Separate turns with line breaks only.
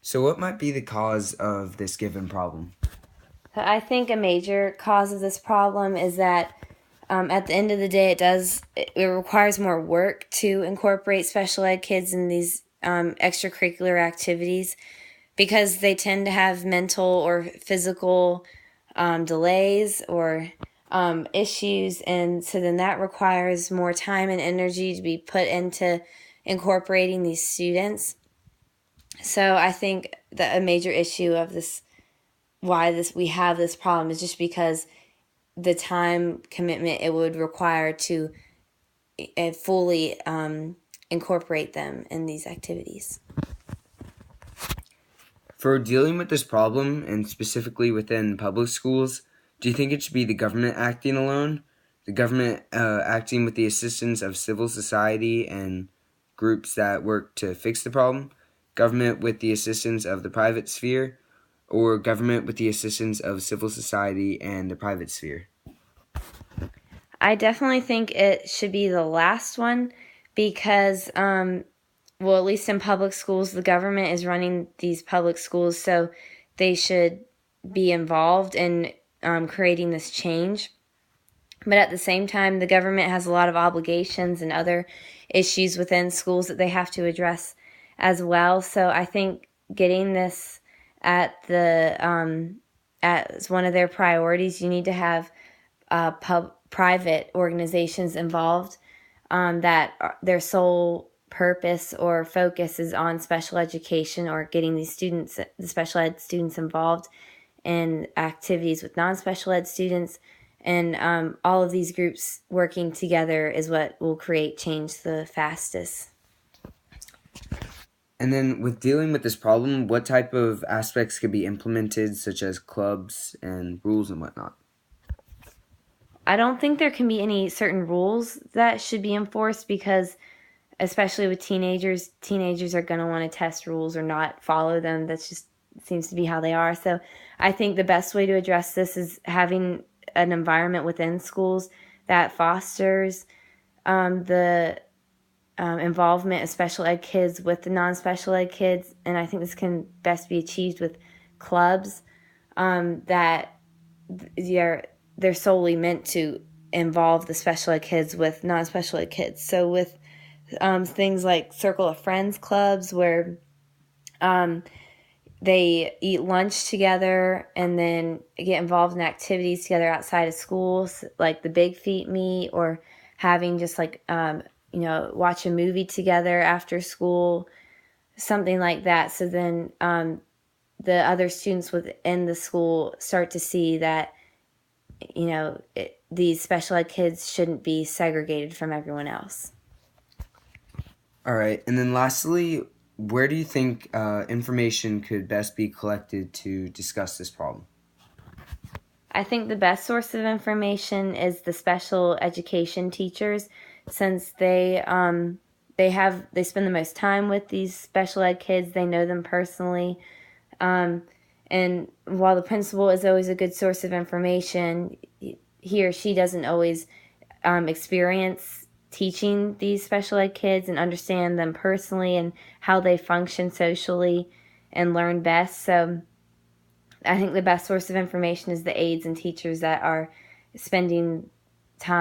So what might be the cause of this given problem?
I think a major cause of this problem is that at the end of the day, it requires more work to incorporate special ed kids in these extracurricular activities because they tend to have mental or physical delays or issues, and so then that requires more time and energy to be put into incorporating these students. So I think that a major issue of this why this we have this problem is just because the time commitment it would require to fully incorporate them in these activities.
For dealing with this problem, and specifically within public schools, do you think it should be the government acting alone, the government acting with the assistance of civil society and groups that work to fix the problem, government with the assistance of the private sphere, or government with the assistance of civil society and the private sphere?
I definitely think it should be the last one because, well, at least in public schools, the government is running these public schools, so they should be involved in creating this change. But at the same time, the government has a lot of obligations and other issues within schools that they have to address as well. So I think getting this at the as one of their priorities, you need to have private organizations involved that their sole purpose or focus is on special education or getting these students, the special ed students, involved in activities with non-special ed students. And all of these groups working together is what will create change the fastest.
And then with dealing with this problem, what type of aspects could be implemented, such as clubs and rules and whatnot?
I don't think there can be any certain rules that should be enforced because, especially with teenagers are going to want to test rules or not follow them. That's just seems to be how they are. So I think the best way to address this is having an environment within schools that fosters the involvement of special ed kids with the non-special ed kids. And I think this can best be achieved with clubs that they're solely meant to involve the special ed kids with non-special ed kids. So with things like Circle of Friends clubs where they eat lunch together and then get involved in activities together outside of schools, like the Big Feet meet, or having just like, watch a movie together after school, something like that. So then the other students within the school start to see that, these special ed kids shouldn't be segregated from everyone else.
All right. And then lastly, where do you think information could best be collected to discuss this problem?
I think the best source of information is the special education teachers, since they spend the most time with these special ed kids. They know them personally, um, and while the principal is always a good source of information, he or she doesn't always experience teaching these special ed kids and understand them personally and how they function socially and learn best. So I think the best source of information is the aides and teachers that are spending time